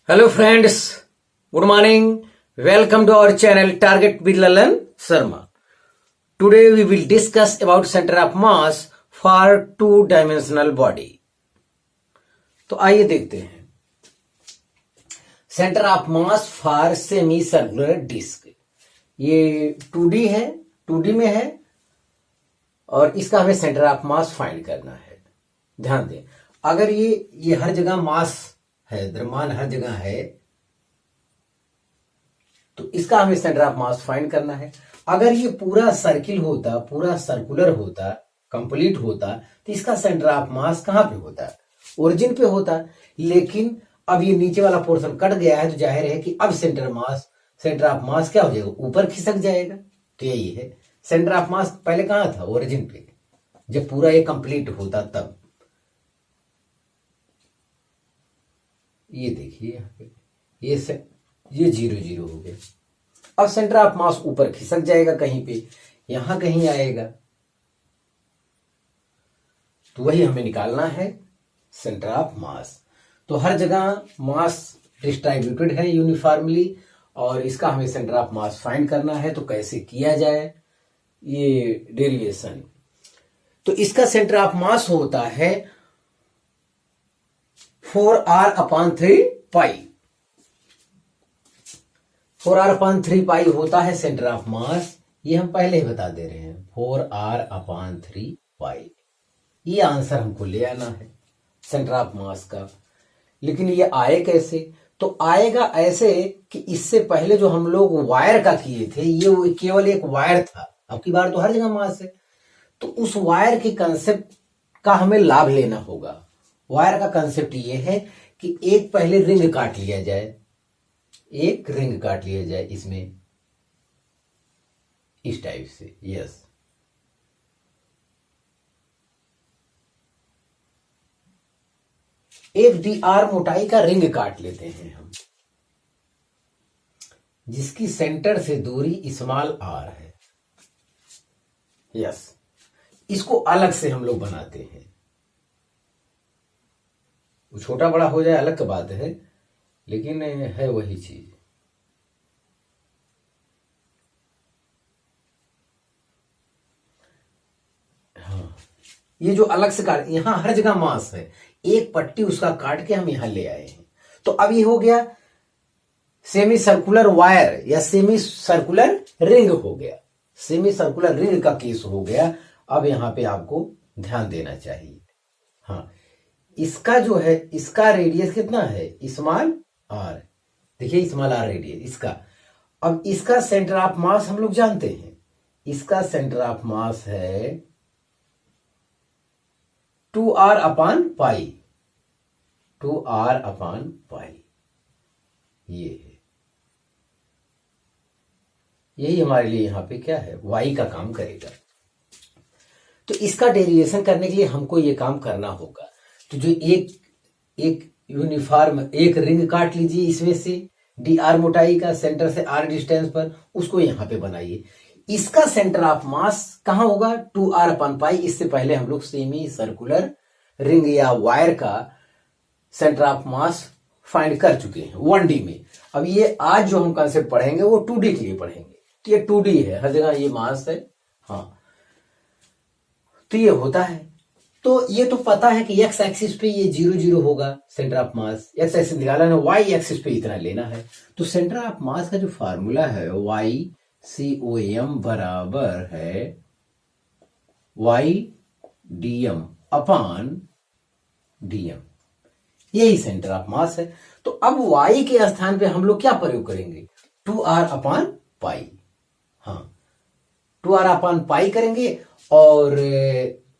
Hello friends, good morning. Welcome to our channel Target with Lalan Sharma. Today we will discuss about center of mass for two-dimensional body. तो आइए देखते हैं centre of mass for semi circular disc. ये 2D है, 2D में है और इसका हमें सेंटर ऑफ मास फाइंड करना है। ध्यान दें, अगर ये हर जगह मास है, द्रव्यमान हर जगह है, तो इसका हमें सेंटर ऑफ मास फाइंड करना है। अगर ये पूरा सर्किल होता, पूरा सर्कुलर होता, कंप्लीट होता, तो इसका सेंटर ऑफ मास कहां पे होता? ओरिजिन पे होता। लेकिन अब ये नीचे वाला पोर्शन कट गया है, तो जाहिर है कि अब सेंटर ऑफ मास क्या हो जाएगा? ऊपर खिसक जाएगा। तो यही है, सेंटर ऑफ मास पहले कहां था? ओरिजिन पे, जब पूरा ये कंप्लीट होता तब। ये देखिए यहाँ पे ये 0 हो गया। अब सेंटर ऑफ मास ऊपर खिसक जाएगा, कहीं पे यहां कहीं आएगा, तो वही हमें निकालना है सेंटर ऑफ मास। तो हर जगह मास डिस्ट्रीब्यूटेड है यूनिफॉर्मली, और इसका हमें सेंटर ऑफ मास फाइंड करना है। तो कैसे किया जाए ये डेरिवेशन? तो इसका सेंटर ऑफ मास होता है 4r/3 पाई। 4r/3 पाई होता है सेंटर ऑफ मास। ये हम पहले ही बता दे रहे हैं, 4r/3 पाई। ये आंसर हमको ले आना है सेंटर ऑफ मास का। लेकिन ये आए कैसे? तो आएगा ऐसे कि इससे पहले जो हम लोग वायर का किए थे, ये केवल एक वायर था। अब की बार तो हर जगह मास है, तो उस वायर के कंसेप्ट का हमें लाभ लेना होगा। वायर का कंसेप्ट ये है कि एक पहले रिंग काट लिया जाए, एक रिंग काट लिया जाए इसमें, इस टाइप से। यस, एक dr मोटाई का रिंग काट लेते हैं हम, जिसकी सेंटर से दूरी स्मॉल r है। यस, इसको अलग से हम लोग बनाते हैं। छोटा बड़ा हो जाए अलग की बात है, लेकिन है वही चीज। हाँ, ये जो अलग से काट, यहां हर जगह मास है, एक पट्टी उसका काट के हम यहां ले आए हैं। तो अब ये हो गया सेमी सर्कुलर वायर या सेमी सर्कुलर रिंग हो गया। सेमी सर्कुलर रिंग का केस हो गया। अब यहां पे आपको ध्यान देना चाहिए। हाँ, इसका जो है, इसका रेडियस कितना है? Small r। देखिए स्मॉल r रेडियस इसका। अब इसका सेंटर ऑफ मास हम लोग जानते हैं, इसका सेंटर ऑफ मास है 2r/पाई। 2r/पाई ये है। यही हमारे लिए यहां पे क्या है? y का काम करेगा। तो इसका डेरिवेशन करने के लिए हमको ये काम करना होगा। तो जो एक यूनिफॉर्म एक रिंग काट लीजिए इसमें से, dr मोटाई का, सेंटर से r डिस्टेंस पर, उसको यहां पे बनाइए। इसका सेंटर ऑफ मास कहां होगा? 2r/पाई। इससे पहले हम लोग सेमी सर्कुलर रिंग या वायर का सेंटर ऑफ मास फाइंड कर चुके हैं 1D में। अब ये आज जो हम कंसेप्ट पढ़ेंगे वो 2D के लिए पढ़ेंगे। तो ये 2D है, हर जगह ये मास है। हाँ, तो ये होता है। तो ये तो पता है कि x एक्सिस पे ये 0 होगा centre of mass. x axis निकाला है, y एक्सिस पे इतना लेना है। तो सेंटर ऑफ मास का जो फार्मूला है YCOM बराबर है y/dm। यही सेंटर ऑफ मास है। तो अब y के स्थान पे हम लोग क्या प्रयोग करेंगे? 2r/पाई। हाँ, 2r/पाई करेंगे। और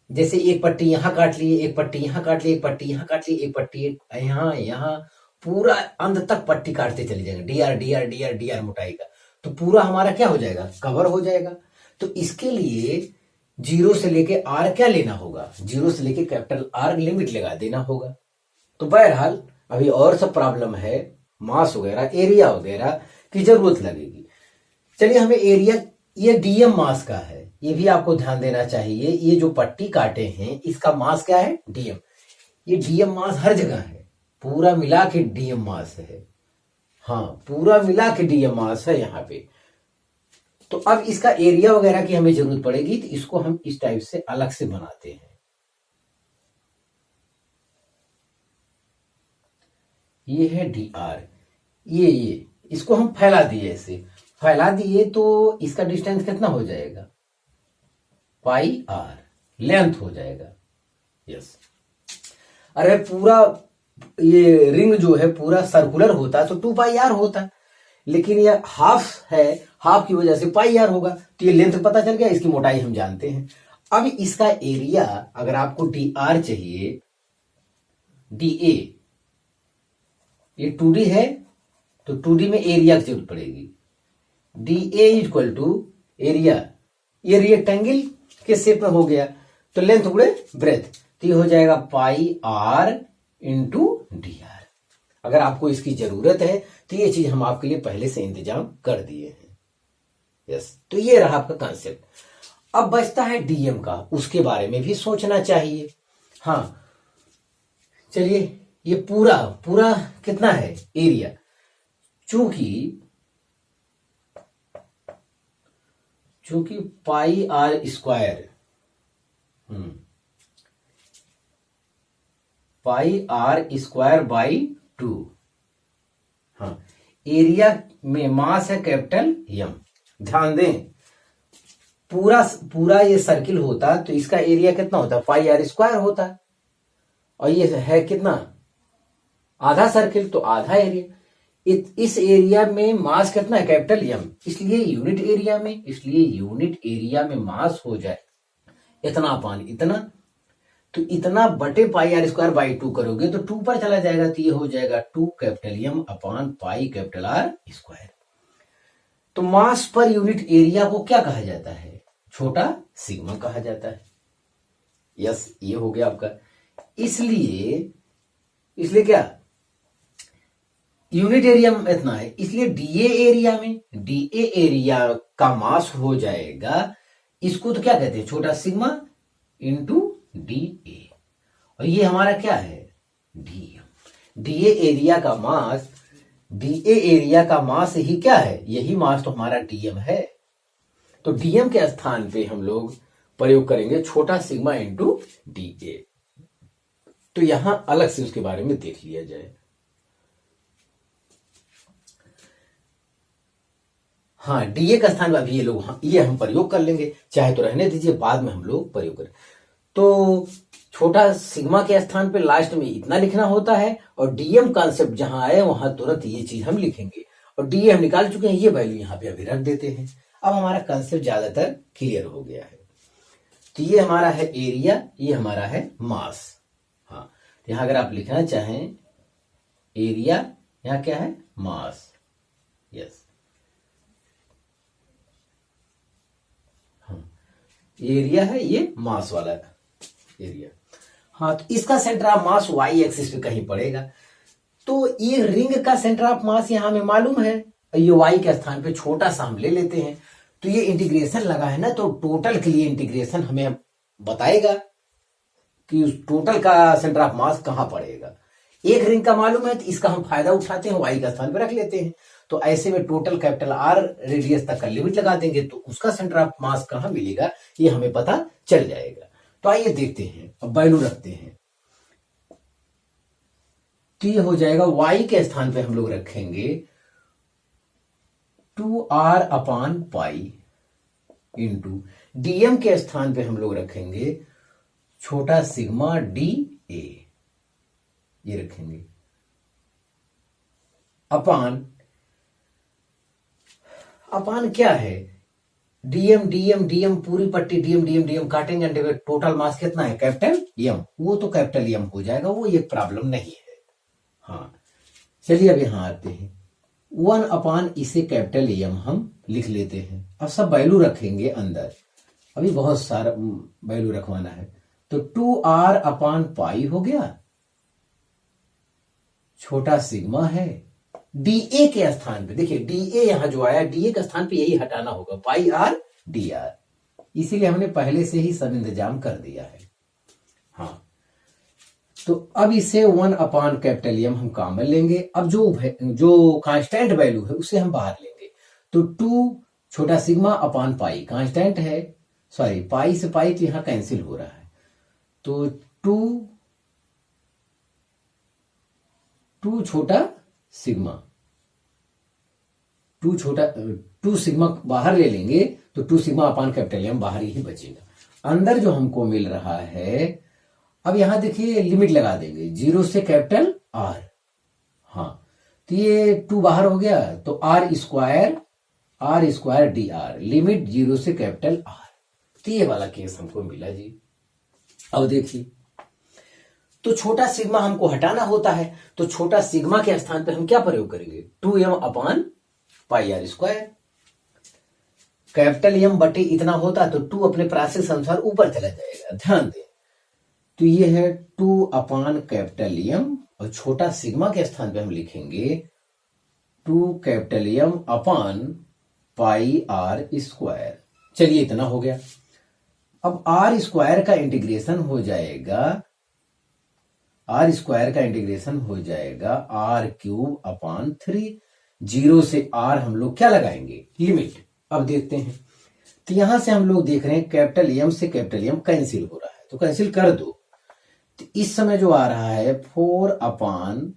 जैसे एक पट्टी यहां काट लिए, एक पट्टी यहां काट ली, एक पट्टी यहां काट ली, एक पट्टी यहां पूरा अंत तक पट्टी काटते चले जाएंगे, dr मोटाई का। तो पूरा हमारा क्या हो जाएगा? कवर हो जाएगा। तो इसके लिए 0 से लेके r क्या लेना होगा? 0 से लेके कैपिटल R लिमिट लगा देना होगा। तो बहरहाल अभी और सब प्रॉब्लम है, मास वगैरह, एरिया वगैरह की जरूरत लगेगी। चलिए, हमें एरिया, ये dm मास का है, ये भी आपको ध्यान देना चाहिए। ये जो पट्टी काटे हैं इसका मास क्या है? dm। ये dm मास हर जगह है, पूरा मिला के dm मास है। हाँ, पूरा मिला के डीएम मास है यहाँ पे। तो अब इसका एरिया वगैरह की हमें जरूरत पड़ेगी, तो इसको हम इस टाइप से अलग से बनाते हैं। ये है डी आर, ये इसको हम फैला दिए, ऐसे फैला दिए तो इसका डिस्टेंस कितना हो जाएगा, पाई आर लेंथ हो जाएगा। यस, अरे पूरा ये रिंग जो है पूरा सर्कुलर होता तो 2 पाई आर होता, लेकिन ये हाफ है, हाफ की वजह से पाई आर होगा। तो ये लेंथ पता चल गया, इसकी मोटाई हम जानते हैं। अब इसका एरिया अगर आपको डी आर चाहिए, डी ए, ये 2D है तो 2D में एरिया की जरूरत पड़ेगी। D A equal to area, ये रेक्टेंगल के शेप में हो गया तो लेंथ गुणे ब्रेथ, तो ये हो जाएगा पाई आर इंटू डी आर। अगर आपको इसकी जरूरत है तो ये चीज हम आपके लिए पहले से इंतजाम कर दिए हैं। यस, तो ये रहा आपका कॉन्सेप्ट। अब बचता है डीएम का, उसके बारे में भी सोचना चाहिए। हाँ चलिए, ये पूरा पूरा कितना है एरिया, चूंकि pi r square, pi r square by 2। हाँ, एरिया में मास है कैपिटल एम। ध्यान दें, पूरा ये सर्किल होता तो इसका एरिया कितना होता, पाई आर स्क्वायर होता, और ये है कितना, आधा सर्किल तो आधा एरिया। इस एरिया में मास कितना है, कैपिटल एम, इसलिए यूनिट एरिया में मास हो जाए इतना अपान इतना, तो इतना बटे पाई आर स्क्वायर बाई 2 करोगे तो 2 पर चला जाएगा, तो ये हो जाएगा 2 कैपिटल एम अपान पाई कैपिटल आर स्क्वायर। तो मास पर यूनिट एरिया को क्या कहा जाता है, छोटा सिग्मा कहा जाता है। यस, ये हो गया आपका। इसलिए क्या, यूनिट एरिया में इतना है, इसलिए डीए एरिया का मास हो जाएगा, इसको तो क्या कहते हैं, छोटा सिग्मा इंटू डी ए, और ये हमारा क्या है, डीएम। डीए एरिया का मास ही क्या है, यही मास तो हमारा डीएम है। तो डीएम के स्थान पे हम लोग प्रयोग करेंगे छोटा सिग्मा इंटू डी ए। तो यहां अलग से उसके बारे में देख लिया जाए। हाँ, डीए का स्थान अभी ये लोग ये हम प्रयोग कर लेंगे, चाहे तो रहने दीजिए, बाद में हम लोग प्रयोग करें। तो छोटा सिग्मा के स्थान पे लास्ट में इतना लिखना होता है, और डीएम कॉन्सेप्ट जहां आए वहां तुरंत ये चीज हम लिखेंगे, और डीए हम निकाल चुके हैं, ये वैल्यू यहां पे अभी रख देते हैं। अब हमारा कॉन्सेप्ट ज्यादातर क्लियर हो गया है। तो ये हमारा है एरिया, ये हमारा है मास। हाँ, यहां अगर आप लिखना चाहें एरिया, यहां क्या है, मास। यस, एरिया है, ये मास वाला एरिया। हाँ, तो इसका centre of mass Y axis पे कहीं पड़ेगा। तो ये रिंग का सेंटर ऑफ मास यहां हमें मालूम है, ये वाई के स्थान पे छोटा सा हम ले लेते हैं। तो ये इंटीग्रेशन लगा है ना, तो टोटल के लिए इंटीग्रेशन हमें बताएगा कि उस टोटल का सेंटर ऑफ मास कहां पड़ेगा। एक रिंग का मालूम है तो इसका हम फायदा उठाते हैं, वाई का स्थान पे रख लेते हैं। तो ऐसे में टोटल कैपिटल आर रेडियस तक का लिमिट लगा देंगे, तो उसका सेंटर ऑफ मास कहां मिलेगा ये हमें पता चल जाएगा। तो आइए देखते हैं, अब वैल्यू रखते हैं। तो ये हो जाएगा y के स्थान पे हम लोग रखेंगे 2r अपान पाई इंटू डीएम के स्थान पे हम लोग रखेंगे छोटा सिग्मा डी ए, ये रखेंगे अपान क्या है, डीएम पूरी पट्टी डीएम काटेंगे, टोटल मास कितना है, कैपिटल एम, वो तो कैपिटल एम हो जाएगा, वो ये प्रॉब्लम नहीं है। हाँ चलिए अब यहां आते हैं, 1 अपान इसे कैपिटल एम हम लिख लेते हैं। अब सब वैल्यू रखेंगे अंदर, अभी बहुत सारा वैल्यू रखवाना है। तो 2r अपान पाई हो गया, छोटा सिग्मा है, डीए के स्थान पे देखिए, डीए यहां जो आया, डीए के स्थान पे यही हटाना होगा, पाई आर डी आर, इसीलिए हमने पहले से ही सब इंतजाम कर दिया है। हाँ तो अब इसे 1/M हम कॉमन लेंगे। अब जो कांस्टेंट वैल्यू है उसे हम बाहर लेंगे। तो 2 छोटा सिग्मा अपॉन पाई कांस्टेंट है, सॉरी पाई से पाई तो यहां कैंसिल हो रहा है। तो 2 छोटा सिग्मा 2 सिग्मा बाहर ले लेंगे तो 2 सिग्मा अपॉन M बाहर ही बचेगा। अंदर जो हमको मिल रहा है, अब यहां देखिए लिमिट लगा देंगे 0 से R। हाँ, तो ये 2 बाहर हो गया तो R स्क्वायर dr लिमिट 0 से R। तो ये वाला केस हमको मिला जी। अब देखिए, तो छोटा सिग्मा हमको हटाना होता है, तो छोटा सिग्मा के स्थान पे हम क्या प्रयोग करेंगे, 2m upon pi R square. M बटे इतना होता तो 2 अपने प्रोसेस अनुसार ऊपर चला जाएगा, ध्यान दें। तो ये है 2 अपॉन M और छोटा सिग्मा के स्थान पे हम लिखेंगे 2 M upon pi R square. चलिए इतना हो गया। अब R स्क्वायर का इंटीग्रेशन हो जाएगा, R³ अपॉन 3। 0 से R हम लोग क्या लगाएंगे, लिमिट। अब देखते हैं, तो यहां से हम लोग देख रहे हैं M से M कैंसिल हो रहा है, तो कैंसिल कर दो। तो इस समय जो आ रहा है 4 अपॉन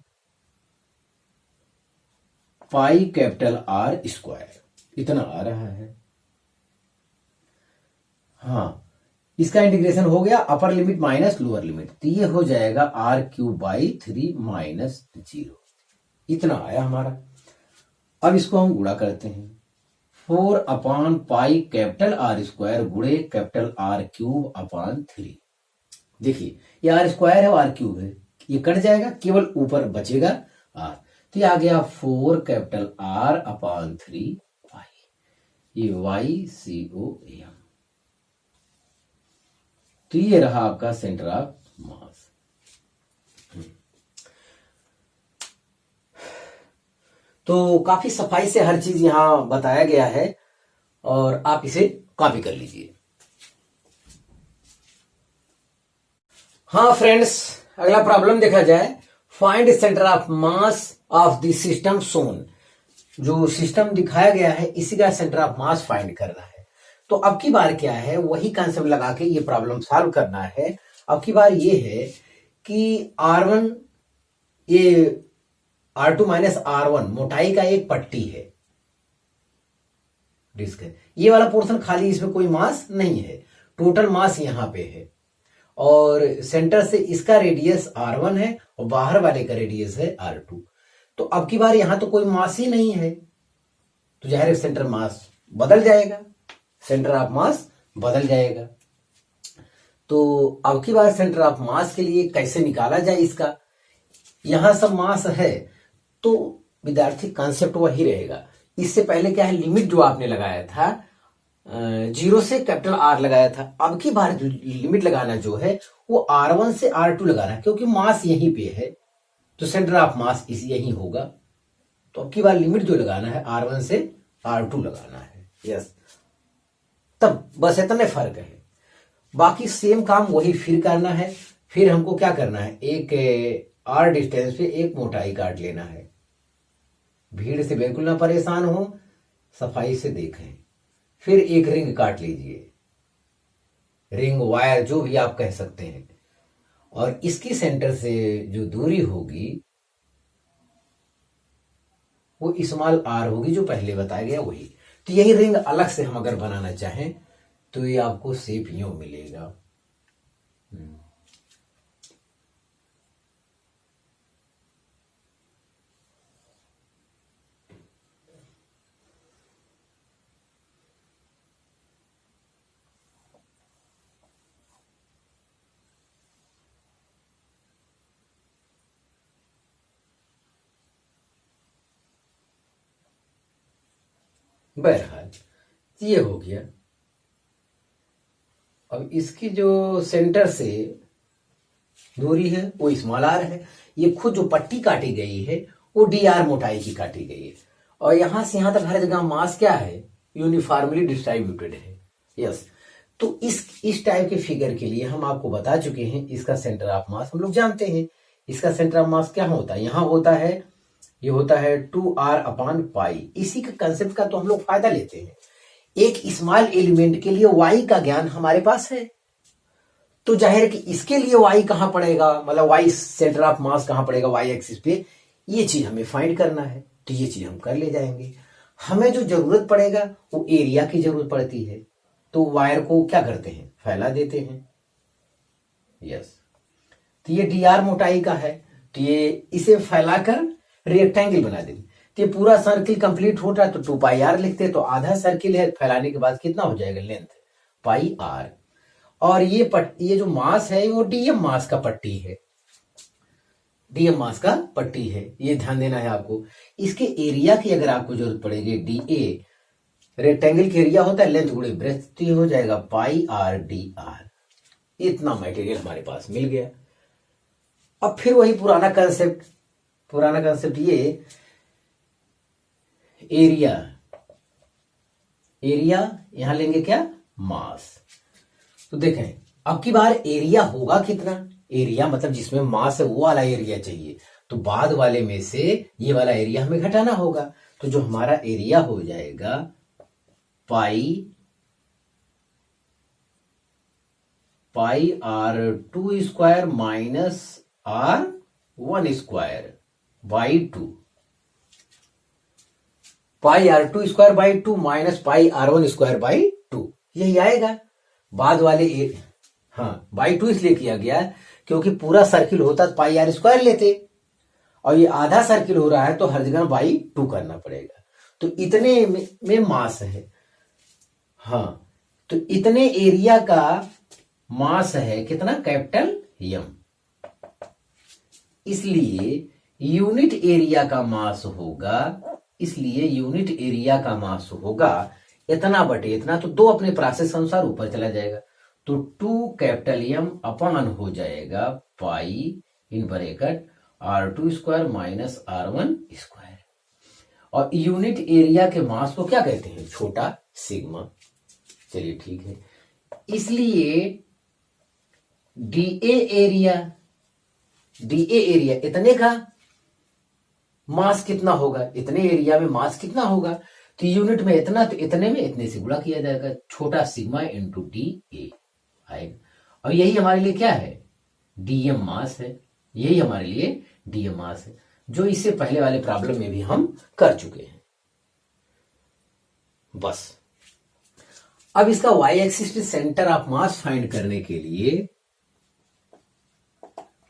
पाई R स्क्वायर, इतना आ रहा है। हाँ, इसका इंटीग्रेशन हो गया, अपर लिमिट माइनस लोअर लिमिट, तो ये हो जाएगा R³ माइनस 0, इतना आया हमारा। अब इसको हम गुणा करते हैं, 4 अपॉन पाई R स्क्वायर गुणे R³ अपॉन 3। देखिए ये R स्क्वायर है और R³ है, ये कट जाएगा, केवल ऊपर बचेगा R। तो ये आ गया 4 R अपॉन 3 पाई, ये YCOM। तो ये रहा आपका सेंटर ऑफ मास। तो काफी सफाई से हर चीज यहां बताया गया है और आप इसे कॉपी कर लीजिए। हाँ फ्रेंड्स, अगला प्रॉब्लम देखा जाए, find centre of mass of the system shown. जो सिस्टम दिखाया गया है इसी का सेंटर ऑफ मास फाइंड करना है। तो अब की बार क्या है, वही कंसेप्ट लगा के ये प्रॉब्लम सॉल्व करना है। अब की बार ये है कि R1, ये R2 माइनस R1 मोटाई का एक पट्टी है, डिस्क है। ये वाला पोर्शन खाली, इसमें कोई मास नहीं है, टोटल मास यहां पे है। और सेंटर से इसका रेडियस R1 है और बाहर वाले का रेडियस है R2। तो अब की बार यहां तो कोई मास ही नहीं है, तो जाहिर सेंटर मास बदल जाएगा, सेंटर ऑफ मास बदल जाएगा। तो अब की बार सेंटर ऑफ मास के लिए कैसे निकाला जाए इसका, यहां सब मास है तो विद्यार्थी कॉन्सेप्ट वही रहेगा। इससे पहले क्या है, लिमिट जो आपने लगाया था 0 से R लगाया था, अब की बार जो लिमिट लगाना जो है वो R1 से R2 लगाना है, क्योंकि मास यहीं पे है तो सेंटर ऑफ मास इसी यही होगा। तो अब की बार लिमिट जो लगाना है R1 से R2 लगाना है, यस। तब बस इतने फर्क है, बाकी सेम काम वही फिर करना है। फिर हमको क्या करना है, एक R डिस्टेंस पे एक मोटाई काट लेना है। भीड़ से बिल्कुल ना परेशान हो, सफाई से देखें। फिर एक रिंग काट लीजिए, रिंग वायर जो भी आप कह सकते हैं, और इसकी सेंटर से जो दूरी होगी वो स्मॉल r होगी, जो पहले बताया गया वही। तो यही रिंग अलग से हम अगर बनाना चाहें तो ये आपको शेप यूं मिलेगा। बहरहाल ये हो गया। अब इसकी जो सेंटर से दूरी है वो स्मॉल r है। ये खुद जो पट्टी काटी गई है वो dr मोटाई की काटी गई है, और यहां से यहां तक हर जगह मास क्या है, यूनिफॉर्मली डिस्ट्रीब्यूटेड है, यस। तो इस टाइप के फिगर के लिए हम आपको बता चुके हैं, इसका सेंटर ऑफ मास हम लोग जानते हैं। इसका सेंटर ऑफ मास क्या होता है, यहाँ होता है, ये होता है 2r/पाई। इसी का कंसेप्ट का तो हम लोग फायदा लेते हैं। एक स्मॉल एलिमेंट के लिए y का ज्ञान हमारे पास है, तो जाहिर है कि इसके लिए y कहां पड़ेगा, मतलब y सेंटर ऑफ मास कहां पड़ेगा, y एक्सिस पे, ये चीज हमें फाइंड करना है। तो ये चीज हम कर ले जाएंगे। हमें जो जरूरत पड़ेगा वो एरिया की जरूरत पड़ती है, तो वायर को क्या करते हैं, फैला देते हैं। यस, तो ये dr मोटाई का है, तो ये इसे फैलाकर रेक्टेंगल बना देंगे। तो ये पूरा सर्किल कंप्लीट हो रहा है तो 2πr लिखते हैं, तो आधा सर्किल है, फैलाने के बाद कितना हो जाएगा, लेंथ πr। और ये जो मास है वो डीएम मास का पट्टी है, डीएम मास का पट्टी है, ये ध्यान देना है आपको। इसके एरिया की अगर आपको जरूरत पड़ेगी, डी रेक्टेंगल के एरिया होता है लेंथ गुणे ब्रेथ, तो ये हो जाएगा πr/dr। इतना मटेरियल हमारे पास मिल गया। अब फिर वही पुराना कंसेप्ट ये एरिया यहां लेंगे क्या, मास। तो देखें अब की बार एरिया होगा कितना, एरिया मतलब जिसमें मास है वो वाला एरिया चाहिए, तो बाद वाले में से ये वाला एरिया हमें घटाना होगा। तो जो हमारा एरिया हो जाएगा πr² minus r1² πr2² minus πr1² यही आएगा। बाद वाले हाँ बाई 2 इसलिए किया गया क्योंकि पूरा सर्किल होता तो πr² लेते, और ये आधा सर्किल हो रहा है तो हर जगह बाई 2 करना पड़ेगा। तो इतने में मास है, हाँ, तो इतने एरिया का मास है कितना, कैपिटल M। इसलिए यूनिट एरिया का मास होगा, इतना बटे इतना, तो 2 अपने प्रोसेस अनुसार ऊपर चला जाएगा, तो 2M अपान हो जाएगा π/r2² माइनस r1²। और यूनिट एरिया के मास को क्या कहते हैं, छोटा सिग्मा। चलिए ठीक है, इसलिए डीए एरिया इतने का मास कितना होगा, इतने एरिया में मास कितना होगा, तो यूनिट में इतना, तो इतने में इतने से गुणा किया जाएगा, छोटा सिग्मा इंटू डी आएगा। और यही हमारे लिए क्या है, डीएम मास है, यही हमारे लिए डीएम मास है, जो इससे पहले वाले प्रॉब्लम में भी हम कर चुके हैं। बस अब इसका y एक्सिस पे सेंटर ऑफ मास फाइंड करने के लिए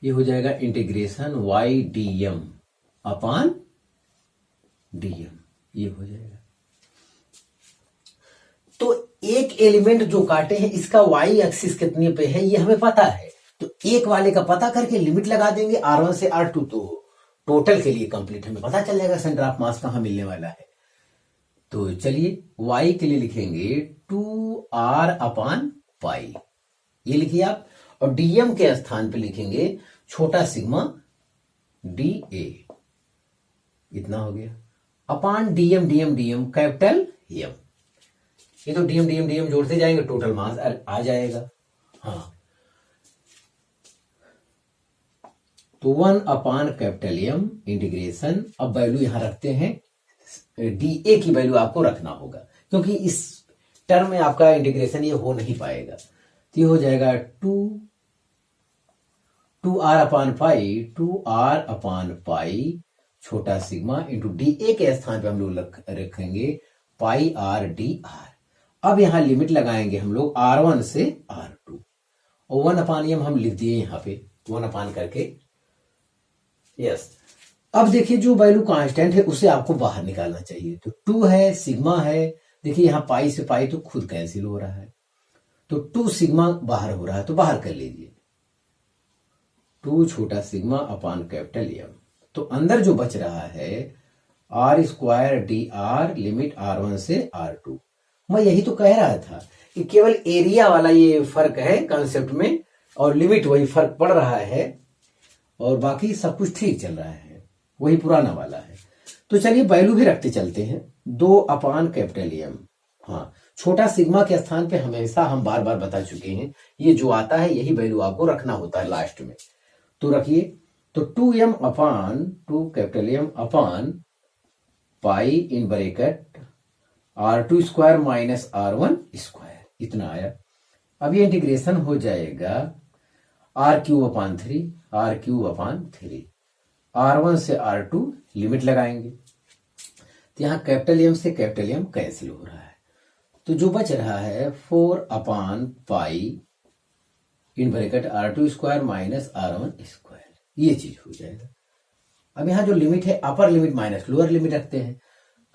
ये हो जाएगा इंटीग्रेशन y dm अपान dm, ये हो जाएगा। तो एक एलिमेंट जो काटे हैं इसका y एक्सिस कितने पे है ये हमें पता है, तो एक वाले का पता करके लिमिट लगा देंगे r1 से r2, तो टोटल के लिए कंप्लीट हमें पता चल जाएगा सेंटर ऑफ मास कहां मिलने वाला है। तो चलिए y के लिए लिखेंगे 2r/पाई, ये लिखिए आप, और dm के स्थान पे लिखेंगे छोटा सिग्मा da, इतना हो गया, अपान dm कैपिटल M। ये तो dm जोड़ते जाएंगे टोटल मास आ जाएगा। हाँ, तो 1/M इंटीग्रेशन, अब वैल्यू यहां रखते हैं, डीए की वैल्यू आपको रखना होगा क्योंकI इस टर्म में आपका इंटीग्रेशन ये हो नहीं पाएगा, तो ये हो जाएगा 2r/पाई छोटा सिग्मा इंटू डीए के स्थान पे हम लोग रखेंगे πr/dr। अब यहां लिमिट लगाएंगे हम लोग r1 से r2, और 1/M हम लिख दिए यहां पे 1 करके। यस, अब देखिए जो वैल्यू कांस्टेंट है उसे आपको बाहर निकालना चाहिए, तो 2 है, सिग्मा है, देखिए यहां पाई से पाई तो खुद कैंसिल हो रहा है, तो 2 सिग्मा बाहर हो रहा है, तो बाहर कर लीजिए 2 छोटा सिग्मा अपान कैपिटल M। तो अंदर जो बच रहा है r²dr लिमिट r1 से r2। मैं यही तो कह रहा था कि केवल एरिया वाला ये फर्क है कंसेप्ट में, और लिमिट वही फर्क पड़ रहा है, और बाकी सब कुछ ठीक चल रहा है, वही पुराना वाला है। तो चलिए वैल्यू भी रखते चलते हैं, 2/M। हाँ, छोटा सिग्मा के स्थान पे हमेशा हम बार बार बता चुके हैं, ये जो आता है यही वैल्यू आपको रखना होता है लास्ट में। तो रखिए, तो 2m upon 2 capital M upon pi in bracket R2 square minus R1 square, इतना आया। अब ये इंटीग्रेशन हो जाएगा R³ अपान 3, R³ अपान 3, R1 से R2 लिमिट लगाएंगे, तो यहां कैपिटल M से कैपिटल M कैंसिल हो रहा है, तो जो बच रहा है 4 upon pi in bracket R2 square minus R1 square, ये चीज हो जाएगा। अब यहां जो लिमिट है upper limit minus lower limit रखते हैं,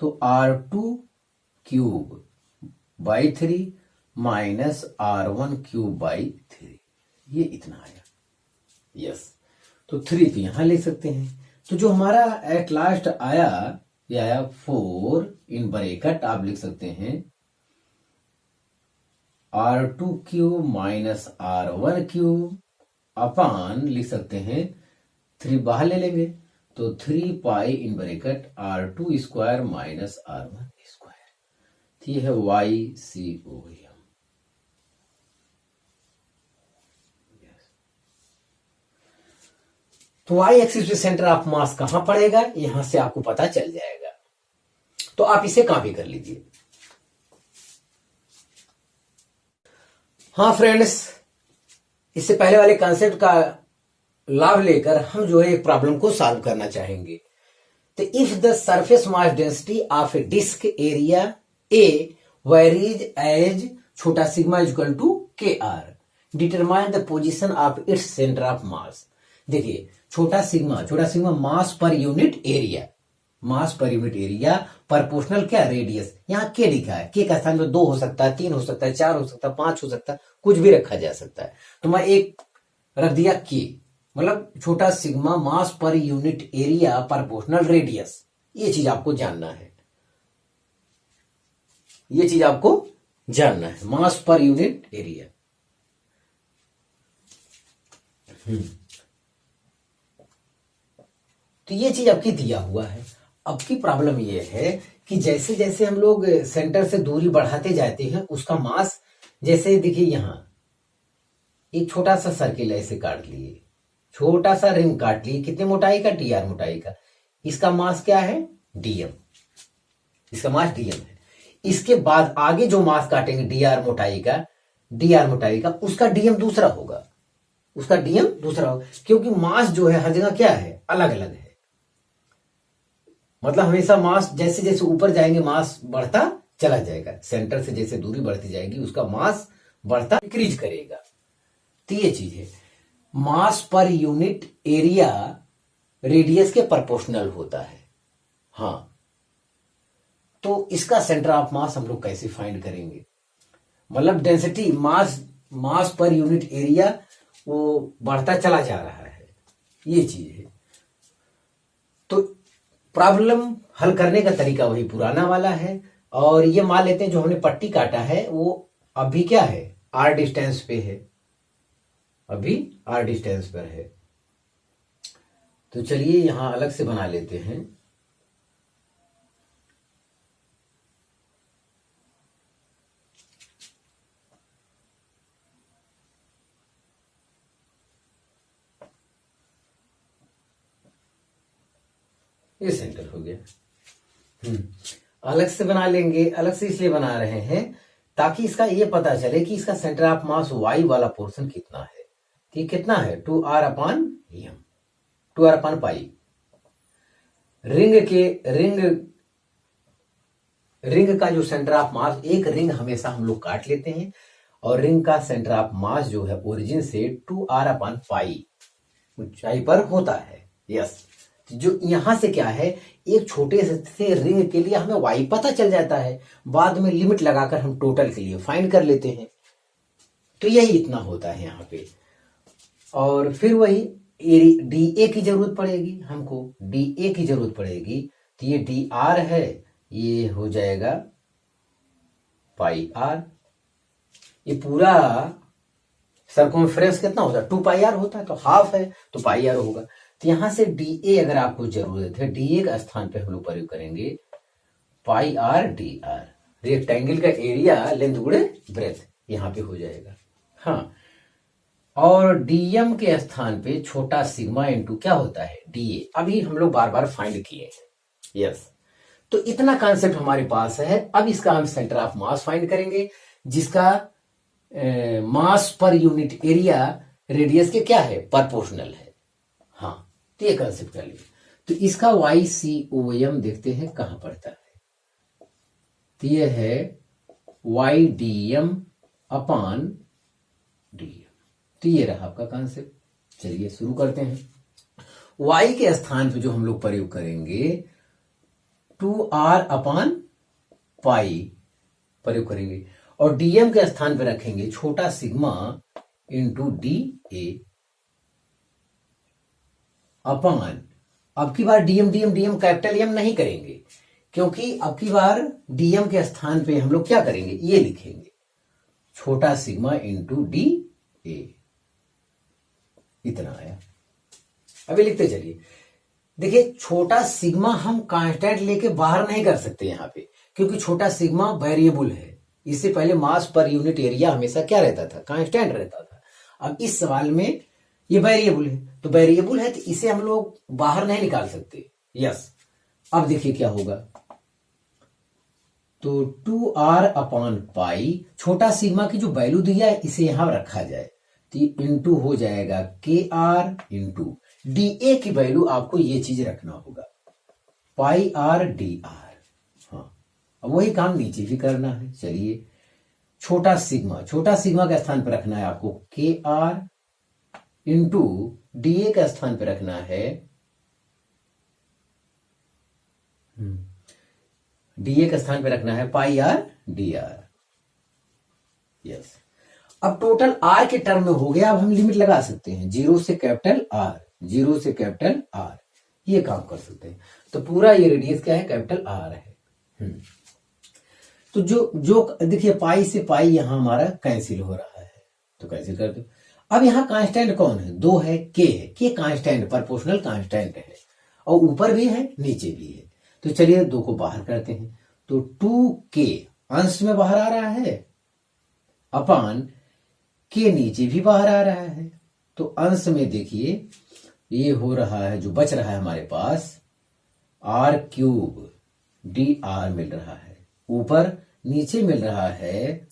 तो R2³ by 3 minus R1³ by 3, ये इतना आया। यस, तो 3 तो यहां ले सकते हैं, तो जो हमारा एट लास्ट आया ये आया 4 इन ब्रैकेट आप लिख सकते हैं R2³ माइनस R1³ अपान लिख सकते हैं 3 बाहर ले लेंगे, तो 3 pi in bracket R2 square minus R1 square, तो ये है YCOM। तो वाई एक्सिस पे सेंटर ऑफ मास कहां पड़ेगा, यहां से आपको पता चल जाएगा, तो आप इसे कॉपी कर लीजिए। हाँ फ्रेंड्स, इससे पहले वाले कॉन्सेप्ट का लाभ लेकर हम जो है प्रॉब्लम को सॉल्व करना चाहेंगे। तो if the surface mass density of a disc area a varies as छोटा sigma equal to KR, determine the position of its centre of mass. देखिए, छोटा sigma mass per unit area, mass per unit area proportional क्या, radius. यहाँ के लिखा है, के का स्थान में 2 हो सकता है, 3 हो सकता है, 4 हो सकता है, 5 हो सकता है, कुछ भी रखा जा सकता है, तो मैं एक रख दिया के, मतलब छोटा sigma mass per unit area proportional radius. ये चीज आपको जानना है, ये चीज आपको जानना है, मास पर यूनिट एरिया। तो ये चीज आपकी दिया हुआ है। अब की प्रॉब्लम ये है कि जैसे जैसे हम लोग सेंटर से दूरी बढ़ाते जाते हैं उसका मास, जैसे देखिए यहां एक छोटा सा सर्किल ऐसे काट लिए, छोटा सा रिंग काट लिए, कितने मोटाई का, DR मोटाई का, इसका मास क्या है, DM, इसका मास DM है। इसके बाद आगे जो मास काटेंगे DR मोटाई का, उसका DM दूसरा होगा, उसका DM दूसरा होगा, क्योंकि मास जो है हर जगह क्या है, अलग अलग है। मतलब हमेशा मास जैसे जैसे ऊपर जाएंगे मास बढ़ता चला जाएगा, सेंटर से जैसे दूरी बढ़ती जाएगी उसका मास बढ़ता इंक्रीज करेगा। तो ये चीज है, मास पर यूनिट एरिया रेडियस के प्रोपोर्शनल होता है। हाँ, तो इसका सेंटर ऑफ मास हम लोग कैसे फाइंड करेंगे, मतलब density mass per unit area वो बढ़ता चला जा रहा है, ये चीज है। तो प्रॉब्लम हल करने का तरीका वही पुराना वाला है, और ये मान लेते हैं जो हमने पट्टी काटा है वो अभी क्या है, R डिस्टेंस पे है, अभी R डिस्टेंस पर है। तो चलिए यहां अलग से बना लेते हैं। ये सेंटर हो गया। अलग से बना लेंगे, अलग से इसलिए बना रहे हैं ताकि इसका ये पता चले कि इसका सेंटर ऑफ मास Y वाला पोर्शन कितना है। कि कितना है, 2R अपान M, 2R अपान पाई। रिंग का जो सेंटर ऑफ मास, एक रिंग हमेशा हम लोग काट लेते हैं, और रिंग का सेंटर ऑफ मास जो है ओरिजिन से 2R अपान पाई ऊंचाई पर होता है। यस, जो यहां से क्या है, एक छोटे से रिंग के लिए हमें Y पता चल जाता है, बाद में लिमिट लगाकर हम टोटल के लिए फाइंड कर लेते हैं। तो यही इतना होता है यहाँ पे, और फिर वही DA की जरूरत पड़ेगी, हमको DA की जरूरत पड़ेगी। तो ये DR है, ये हो जाएगा पाई R। ये पूरा सर्कमफ्रेंस कितना होता है, 2 पाई R होता है, तो हाफ है तो पाई R होगा। तो यहां से DA अगर आपको जरूरत है, DA का स्थान पे हम लोग प्रयोग करेंगे पाई R DR। रेक्टेंगल का एरिया लेंथ गुणे ब्रेथ यहां पे हो जाएगा। हाँ, और डीएम के स्थान पे छोटा सिग्मा इंटू क्या होता है डीए, अभी हम लोग बार बार फाइंड किए हैं। यस, तो इतना कॉन्सेप्ट हमारे पास है। अब इसका हम सेंटर ऑफ मास फाइंड करेंगे, जिसका मास पर यूनिट एरिया रेडियस के क्या है, प्रोपोर्शनल है। हाँ, तो ये कॉन्सेप्ट कर लिया। तो इसका YCOM देखते हैं कहां पड़ता है। तो ये है YDM अपान DM। तो ये रहा आपका कॉन्सेप्ट। चलिए शुरू करते हैं। Y के स्थान पे जो हम लोग प्रयोग करेंगे 2R अपान पाई प्रयोग करेंगे, और DM के स्थान पे रखेंगे छोटा सिग्मा इंटू DA अपान, अब की बार DM कैपिटल M नहीं करेंगे, क्योंकि अब की बार DM के स्थान पे हम लोग क्या करेंगे, ये लिखेंगे छोटा सिग्मा इंटू DA। इतना आया। अभी लिखते चलिए। देखिए, छोटा सिग्मा हम कांस्टेंट लेके बाहर नहीं कर सकते यहां पे, क्योंकि छोटा सिग्मा वेरिएबल है। इससे पहले मास पर यूनिट एरिया हमेशा क्या रहता था, कांस्टेंट रहता था। अब इस सवाल में ये वेरिएबल है, तो वेरिएबल है तो इसे हम लोग बाहर नहीं निकाल सकते। यस, अब देखिए क्या होगा। तो 2R अपान पाई, छोटा सिग्मा की जो वैल्यू दिया है इसे यहां रखा जाए, तो इंटू हो जाएगा KR इंटू DA की वैल्यू आपको ये चीज रखना होगा, पाई R DR। हाँ, अब वही काम नीचे भी करना है। चलिए, छोटा सिग्मा के स्थान पर रखना है आपको KR इंटू DA का स्थान पर रखना है DA का स्थान पर रखना है पाई R DR। यस, अब टोटल R के टर्म में हो गया। अब हम लिमिट लगा सकते हैं 0 से कैपिटल R, 0 से कैपिटल R, ये काम कर सकते हैं। तो पूरा ये रेडियस क्या है, कैपिटल R है। तो जो देखिए पाई से पाई यहां हमारा कैंसिल हो रहा है, तो कैंसिल कर दो। अब यहां कांस्टेंट कौन है, 2 है, K है। K कांस्टेंट, प्रोपोर्शनल कांस्टेंट है, और ऊपर भी है नीचे भी है। तो चलिए 2 को बाहर करते हैं, तो 2K अंश में बाहर आ रहा है अपान K नीचे भी बाहर आ रहा है। तो अंश में देखिए ये हो रहा है, जो बच रहा है हमारे पास R³ DR मिल रहा है, ऊपर नीचे मिल रहा है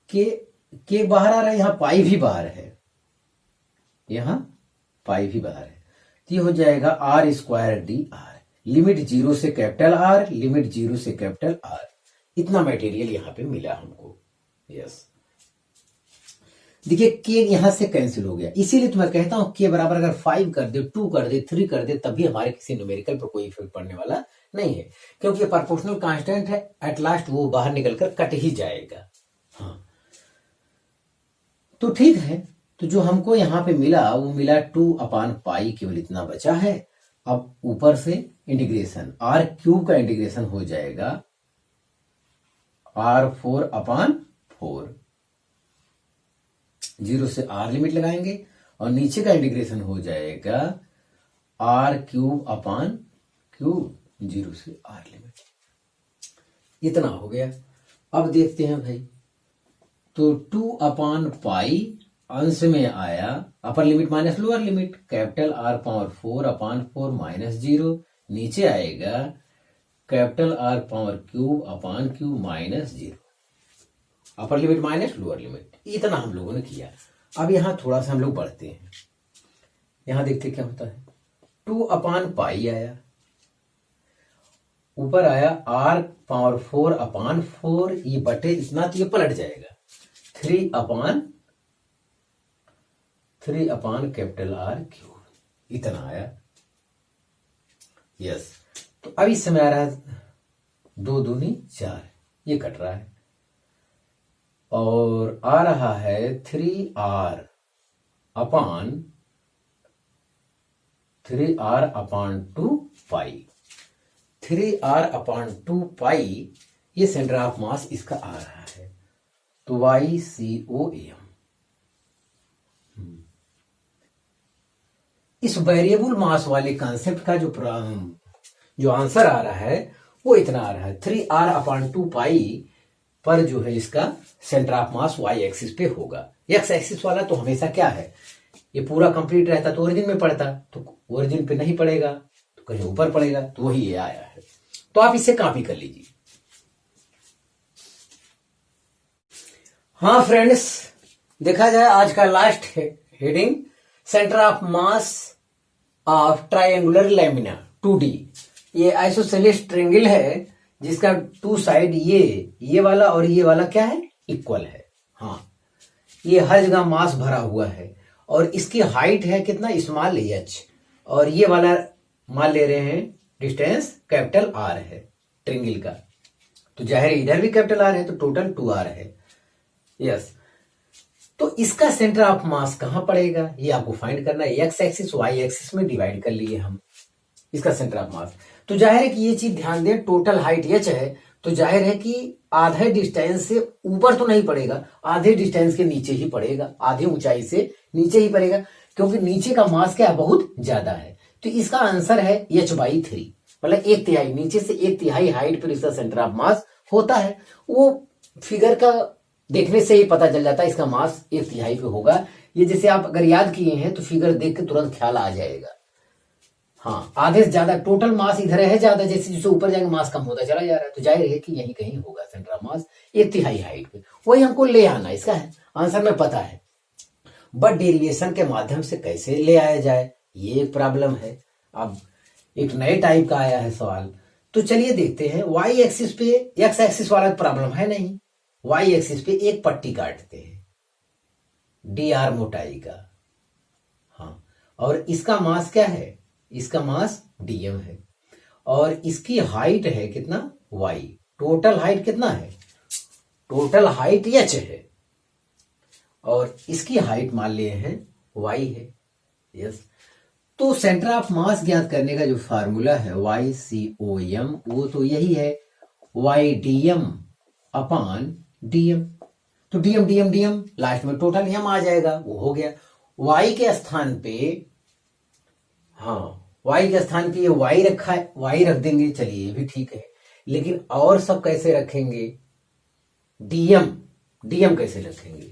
के बाहर आ रहा है, यहां पाई भी बाहर है, यहां पाई भी बाहर है। तो ये हो जाएगा R² DR, लिमिट 0 से कैपिटल R, लिमिट 0 से कैपिटल R। इतना मटेरियल यहां पे मिला हमको। यस, देखिए K यहां से कैंसिल हो गया, इसीलिए तो मैं कहता हूं K बराबर अगर 5 कर दे, 2 कर दे, 3 कर दे, तब भी हमारे किसी न्यूमेरिकल पर कोई इफेक्ट पड़ने वाला नहीं है, क्योंकि ये प्रोपोर्शनल कांस्टेंट है। एट लास्ट वो बाहर निकलकर कट ही जाएगा। हाँ, तो ठीक है। तो जो हमको यहां पे मिला वो मिला 2 अपान पाई, केवल इतना बचा है। अब ऊपर से इंटीग्रेशन R³ का इंटीग्रेशन हो जाएगा R4 अपान 4, 0 से R लिमिट लगाएंगे, और नीचे का इंटीग्रेशन हो जाएगा R³ अपान क्यूब, 0 से R लिमिट। इतना हो गया। अब देखते हैं भाई, तो 2 अपान पाई अंश में आया, अपर limit minus lower limit, capital R power 4 अपान 4 माइनस 0, नीचे आएगा कैपिटल R पावर क्यूब अपान क्यूब माइनस 0, अपर लिमिट माइनस लोअर लिमिट। इतना हम लोगों ने किया। अब यहां थोड़ा सा हम लोग बढ़ते हैं, यहां देखते क्या होता है। 2 अपान पाई आया, ऊपर आया R पावर 4 अपान 4, ये बटे इतना, तो ये पलट जाएगा 3 अपान कैपिटल R³, इतना आया। यस, तो अब इस समय आ रहा है 2 दूनी 4, ये कट रहा है, और आ रहा है 3R अपान 2 पाई, 3R अपान 2 पाई, ये सेंटर ऑफ मास इसका आ रहा है। तो YCOM, इस वेरिएबल मास वाले कॉन्सेप्ट का जो आंसर आ रहा है वो इतना आ रहा है 3r/2 पाई पर जो है इसका centre of mass Y axis पे होगा। एक्स एक्सिस वाला तो हमेशा क्या है, ये पूरा कंप्लीट रहता तो ओरिजिन में पड़ता, तो ओरिजिन पे नहीं पड़ेगा तो कहीं ऊपर पड़ेगा, तो वही ये आया है। तो आप इसे कॉपी कर लीजिए। हाँ फ्रेंड्स, देखा जाए आज का last heading, centre of mass of triangular lamina 2D। ये आइसोसेलेस ट्रायंगल है जिसका टू साइड ये वाला और ये वाला क्या है, इक्वल है। हाँ, ये हर जगह मास भरा हुआ है और इसकी हाइट है कितना, स्मॉल h, और ये वाला मान ले रहे हैं डिस्टेंस कैपिटल R है ट्रायंगल का, तो जाहिर इधर भी कैपिटल R है तो टोटल 2R है। यस, तो इसका सेंटर ऑफ मास कहां पड़ेगा ये आपको फाइंड करना है। एक्स एक्सिस वाई एक्सिस में डिवाइड कर लिए हम इसका सेंटर ऑफ मास। तो जाहिर है कि ये चीज ध्यान दें, टोटल हाइट h है तो जाहिर है कि आधे डिस्टेंस से ऊपर तो नहीं पड़ेगा, आधे डिस्टेंस के नीचे ही पड़ेगा, आधे ऊंचाई से नीचे ही पड़ेगा, क्योंकि नीचे का मास क्या है, बहुत ज्यादा है। तो इसका आंसर है h/3, मतलब 1/3, नीचे से 1/3 हाइट पर इसका सेंटर ऑफ मास होता है। वो फिगर का देखने से ही पता चल जाता है इसका मास 1/3 पे होगा। ये जैसे आप अगर याद किए हैं तो फिगर देख के तुरंत ख्याल आ जाएगा। हाँ, आधे से ज्यादा टोटल मास इधर है ज्यादा, जैसे जैसे ऊपर जाएंगे मास कम होता चला जा रहा है, तो जाहिर है कि यहीं कहीं होगा सेंटर ऑफ मास 1/3 हाइट पे। वही हमको ले आना, इसका है आंसर में पता है, बट डेरिवेशन के माध्यम से कैसे ले आया जाए ये एक प्रॉब्लम है। अब एक नए टाइप का आया है सवाल, तो चलिए देखते हैं। वाई एक्सिस पे, एक्स एक्सिस वाला प्रॉब्लम है नहीं, वाई एक्सिस पे एक पट्टी काटते हैं dr मोटाई का। हाँ, और इसका मास क्या है, इसका मास dm है और इसकी हाइट है कितना, y। टोटल हाइट कितना है, टोटल हाइट h है और इसकी हाइट मान लिए हैं y है। यस, तो सेंटर ऑफ मास ज्ञात करने का जो फार्मूला है YCOM, वो तो यही है y/dm। तो dm लास्ट में टोटल m आ जाएगा, वो हो गया। y के स्थान पे, हाँ y के स्थान पे ये y रखा है, y रख देंगे, चलिए ये भी ठीक है। लेकिन और सब कैसे रखेंगे, dm कैसे रखेंगे,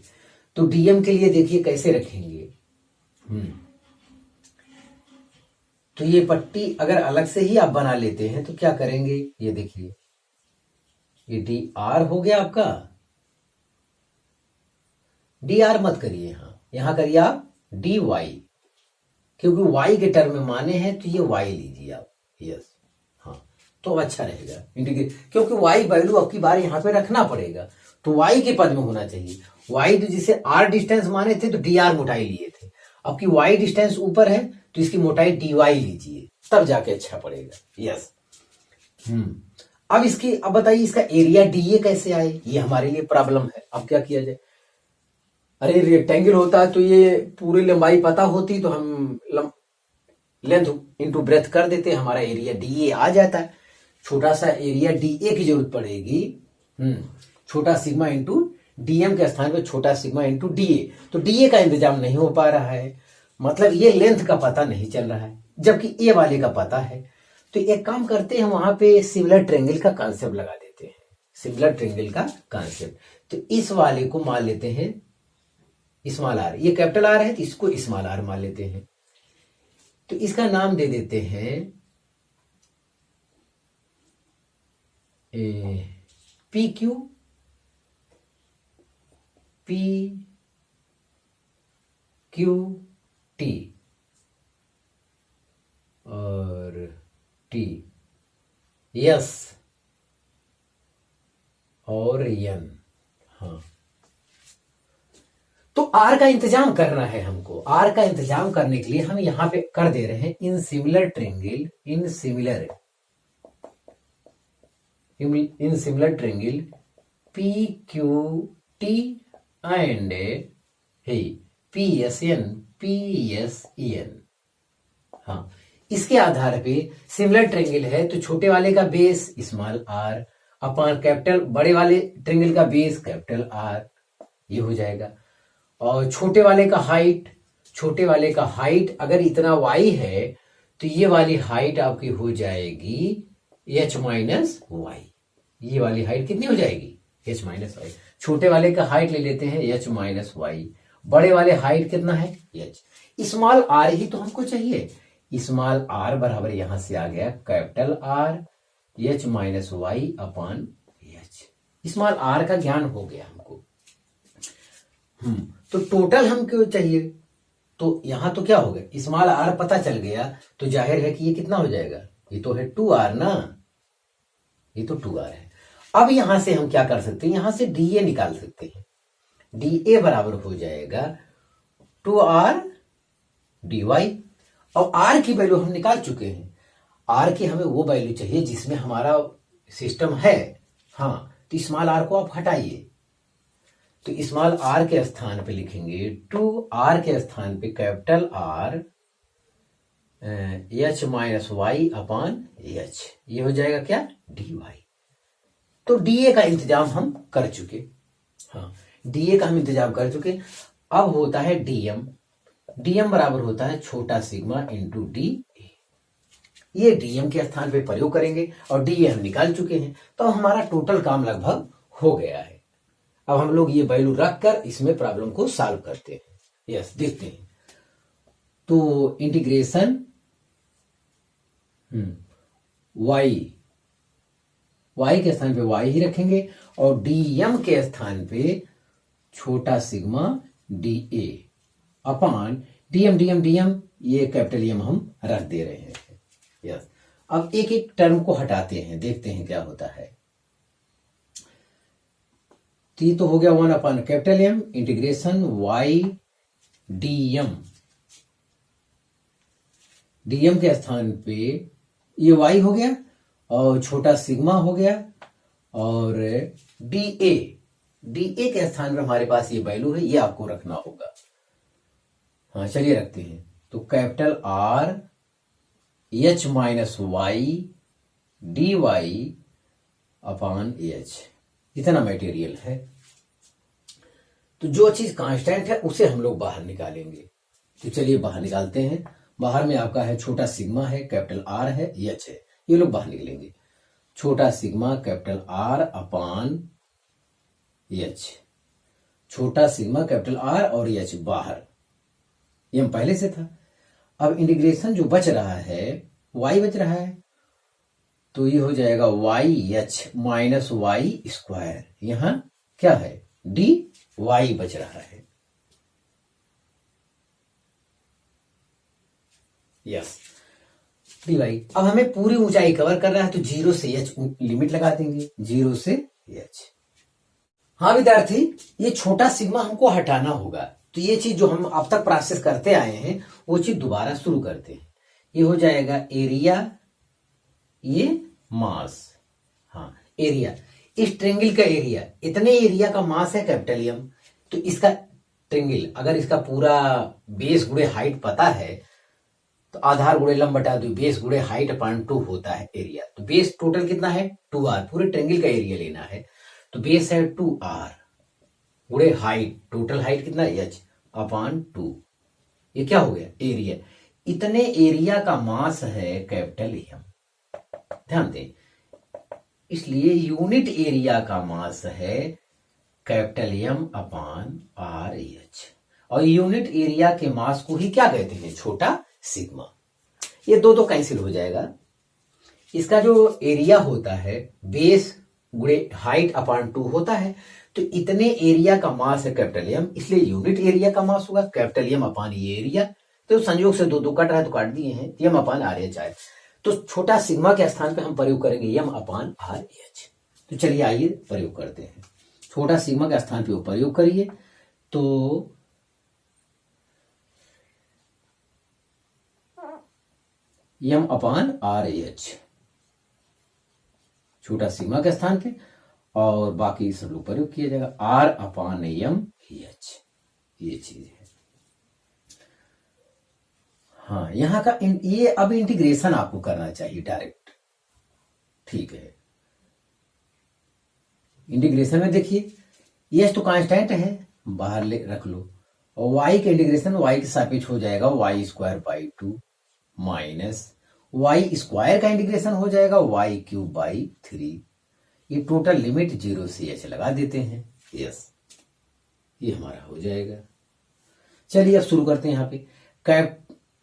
तो dm के लिए देखिए कैसे रखेंगे। तो ये पट्टी अगर अलग से ही आप बना लेते हैं तो क्या करेंगे, ये देखिए ये dr हो गया आपका, dr मत करिए, यहां करिए आप dy, क्योंकि y के टर्म में माने हैं तो ये y लीजिए आप। यस, हाँ, तो अच्छा रहेगा इंटीग्रेट, क्योंकि y वैल्यू आपकी बार यहां पे रखना पड़ेगा, तो y के पद में होना चाहिए। y तो जिसे r डिस्टेंस माने थे तो dr मोटाई लिए थे, अब की y डिस्टेंस ऊपर है तो इसकी मोटाई dy लीजिए, तब जाके अच्छा पड़ेगा। यस, अब बताइए इसका एरिया dA कैसे आए, ये हमारे लिए प्रॉब्लम है। अब क्या किया जाए, अरे रेक्टेंगल होता है तो ये पूरी लंबाई पता होती तो हम लेंथ इंटू ब्रेथ कर देते, हमारा एरिया dA आ जाता है। छोटा सा एरिया dA की जरूरत पड़ेगी, छोटा सिग्मा इंटू dm के स्थान पे छोटा सिग्मा इंटू dA। तो dA का इंतजाम नहीं हो पा रहा है, मतलब ये लेंथ का पता नहीं चल रहा है, जबकि ए वाले का पता है। तो एक काम करते हैं, वहां पे सिमिलर ट्रायंगल का कॉन्सेप्ट लगा देते हैं, सिमिलर ट्रायंगल का कॉन्सेप्ट। तो इस वाले को मान लेते हैं स्मॉल r, ये कैपिटल R है तो इसको स्मॉल r मान लेते हैं। तो इसका नाम दे देते हैं PQ, PQT और T, यस और n। हाँ, तो R का इंतजाम करना है हमको। R का इंतजाम करने के लिए हम यहां पे कर दे रहे हैं in similar triangle, in similar triangle PQT and PSN। हाँ, इसके आधार पे सिमिलर ट्रायंगल है तो छोटे वाले का base small r upon capital, बड़े वाले ट्रायंगल का बेस कैपिटल R, ये हो जाएगा। और छोटे वाले का हाइट अगर इतना y है तो ये वाली हाइट आपकी हो जाएगी एच माइनस वाई। ये वाली हाइट कितनी हो जाएगी, एच माइनस वाई। छोटे वाले का हाइट ले लेते हैं एच माइनस वाई, बड़े वाले हाइट कितना है एच। स्मॉल आर ही तो हमको चाहिए, स्मॉल आर बराबर यहां से आ गया capital R H minus Y upon H. Small R का ज्ञान हो गया हमको। तो टोटल हम क्यों चाहिए, तो यहां तो क्या हो गया, स्मॉल आर पता चल गया, तो जाहिर है कि ये कितना हो जाएगा, ये तो है 2r ना, ये तो 2r है। अब यहां से हम क्या कर सकते हैं, यहां से dA निकाल सकते हैं। dA बराबर हो जाएगा 2r dy। और r की वैल्यू हम निकाल चुके हैं, r की हमें वो वैल्यू चाहिए जिसमें हमारा सिस्टम है। हाँ, तो स्मॉल r को आप हटाइए, तो स्मॉल r के स्थान पे लिखेंगे 2r के स्थान पे capital R h minus Y upon h. ये हो जाएगा क्या, dy। तो dA का इंतजाम हम कर चुके। हाँ, dA का हम इंतजाम कर चुके। अब होता है dm। dm बराबर होता है छोटा सिग्मा इंटू डी। ये dm के स्थान पे प्रयोग करेंगे और dA हम निकाल चुके हैं, तो हमारा टोटल काम लगभग हो गया है। अब हम लोग ये वैल्यू रखकर इसमें प्रॉब्लम को सॉल्व करते हैं। यस, देखते हैं। तो इंटीग्रेशन y के स्थान पे y ही रखेंगे और dm के स्थान पे छोटा सिग्मा dA अपान dm ये कैपिटल M हम रख दे रहे हैं। यस, अब एक एक टर्म को हटाते हैं, देखते हैं क्या होता है। तो ये तो हो गया 1 upon capital M integration y dm के स्थान पे ये y हो गया और छोटा सिग्मा हो गया और dA के स्थान पे हमारे पास ये वैल्यू है, ये आपको रखना होगा। हाँ, चलिए रखते हैं। तो capital R h minus y d y upon h, इतना मटेरियल है। तो जो चीज कांस्टेंट है उसे हम लोग बाहर निकालेंगे। तो चलिए बाहर निकालते हैं। बाहर में आपका है छोटा सिग्मा है, कैपिटल R है, एच है, ये लोग बाहर निकलेंगे। छोटा सिग्मा कैपिटल R अपान एच, छोटा सिग्मा कैपिटल R और एच बाहर, ये हम पहले से था। अब इंटीग्रेशन जो बच रहा है y बच रहा है, तो ये हो जाएगा Y H minus Y square. यहां क्या है, डी वाई बच रहा है। Yes, D Y. अब हमें पूरी ऊंचाई कवर कर रहा है, तो 0 से h लिमिट लगा देंगे, 0 से h। हाँ विद्यार्थी, ये छोटा सिग्मा हमको हटाना होगा। तो ये चीज जो हम अब तक प्रोसेस करते आए हैं वो चीज दोबारा शुरू करते हैं। ये हो जाएगा एरिया, ये मास। हाँ, एरिया, इस ट्रेंगल का एरिया, इतने एरिया का मास है कैपिटल M। तो इसका ट्रेंगल, अगर इसका पूरा बेस गुणे हाइट पता है तो आधार गुणे लंब बटा 2, बेस गुणे हाइट अपान 2 होता है एरिया। तो बेस टोटल कितना है 2r, पूरे ट्रेंगल का एरिया लेना है। तो बेस है 2r गुणे हाइट, टोटल हाइट कितना h अपान 2। ये क्या हो गया, एरिया। इतने एरिया का मास है कैपिटल M, ध्यान दें, इसलिए यूनिट एरिया का मास है कैपिटल M अपान RH। और यूनिट एरिया के मास को ही क्या कहते हैं, छोटा सिग्मा। ये दो कैंसिल हो जाएगा। इसका जो एरिया होता है बेस गुणे हाइट अपान 2 होता है। तो इतने एरिया का मास है कैपिटल M, इसलिए यूनिट एरिया का मास होगा कैपिटल M अपान ये एरिया। तो संयोग से दो कट रहा है तो काट दिए हैं, M अपान RH आए। तो छोटा सिग्मा के स्थान पे हम प्रयोग करेंगे M अपान RH। तो चलिए आइए प्रयोग करते हैं। छोटा सिग्मा के स्थान पे वो प्रयोग करिए, तो M अपान RH छोटा सिग्मा के स्थान पे, और बाकी सब लोग प्रयोग किया जाएगा R अपान MH, ये चीज है। हाँ, यहां का ये अब इंटीग्रेशन आपको करना चाहिए डायरेक्ट, ठीक है। इंटीग्रेशन में देखिए ये तो कांस्टेंट है, बाहर ले रख लो, और y के इंटीग्रेशन y के सापेक्ष हो जाएगा y² by 2 minus Y square का इंटीग्रेशन हो जाएगा वाई क्यूब बाई 3। ये टोटल लिमिट 0 से h लगा देते हैं। यस, ये हमारा हो जाएगा। चलिए अब शुरू करते हैं। यहाँ पे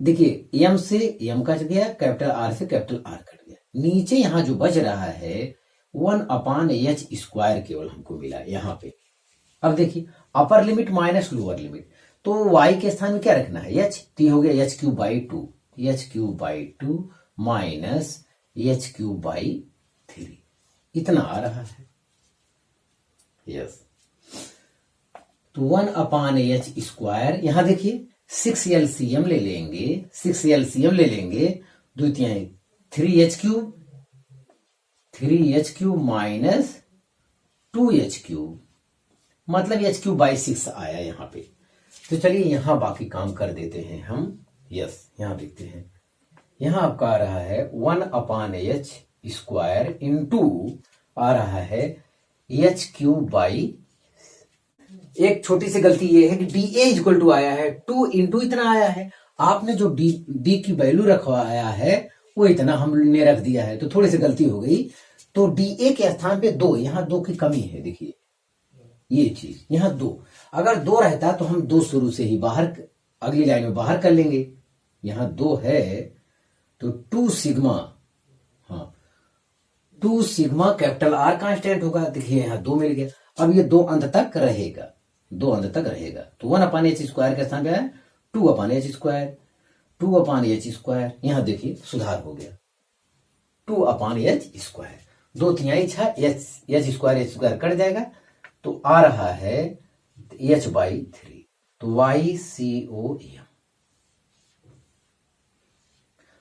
देखिए m से m कट गया, कैपिटल R से कैपिटल R कट गया। नीचे यहां जो बच रहा है 1/h स्क्वायर केवल हमको मिला यहाँ पे। अब देखिए अपर लिमिट माइनस लोअर लिमिट, तो y के स्थान में क्या रखना है h, तो हो गया h cube by 2, h cube by 2 minus h cube by 3, इतना आ रहा है। यस, तो 1/h स्क्वायर, यहां देखिए 6 LCM ले लेंगे, 6 LCM ले लेंगे, द्वितीय 3h cube minus 2h cube, मतलब h क्यूब बाई 6 आया यहाँ पे। तो चलिए यहाँ बाकी काम कर देते हैं हम। यस, यहाँ देखते हैं, यहाँ आपका आ रहा है 1/h स्क्वायर इंटू आ रहा है h क्यूब बाई, एक छोटी सी गलती ये है कि dA इक्वल टू आया है 2 इंटू इतना आया है, आपने जो d की वैल्यू रखवाया है वो इतना हमने रख दिया है, तो थोड़ी सी गलती हो गई। तो dA के स्थान पे 2, यहाँ 2 की कमी है, देखिए ये चीज, यहाँ 2, अगर 2 रहता तो हम 2 शुरू से ही बाहर अगली लाइन में बाहर कर लेंगे। यहाँ 2 है तो 2 सिग्मा, हाँ 2 सिग्मा कैपिटल R कांस्टेंट होगा। देखिए यहाँ 2 मिल गया। अब ये 2 अंत तक रहेगा, 2 अंत तक रहेगा, तो 1/h स्क्वायर के स्थान पे है 2/h स्क्वायर, 2/h स्क्वायर। यहाँ देखिए सुधार हो गया, 2/h square, 2×3 6, h square cut जाएगा, तो आ रहा है h बाई 3, तो YCOM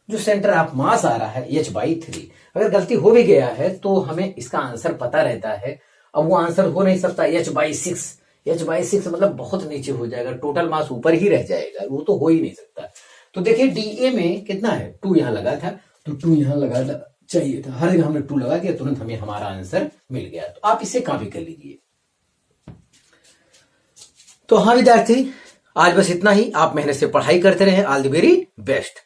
जो सेंटर ऑफ मास आ रहा है h बाई 3। अगर गलती हो भी गया है तो हमें इसका आंसर पता रहता है। अब वो आंसर हो नहीं सकता h बाई 6, h बाई 6 मतलब बहुत नीचे हो जाएगा, टोटल मास ऊपर ही रह जाएगा, वो तो हो ही नहीं सकता। तो देखिए DA में कितना है, 2 यहां लगा था, तो 2 यहां लगा चाहिए था, हर जगह हमने 2 लगा दिया, तुरंत हमें हमारा आंसर मिल गया। तो आप इसे कॉपी कर लीजिए। तो हाँ विद्यार्थी, आज बस इतना ही। आप मेहनत से पढ़ाई करते रहे। All the very best.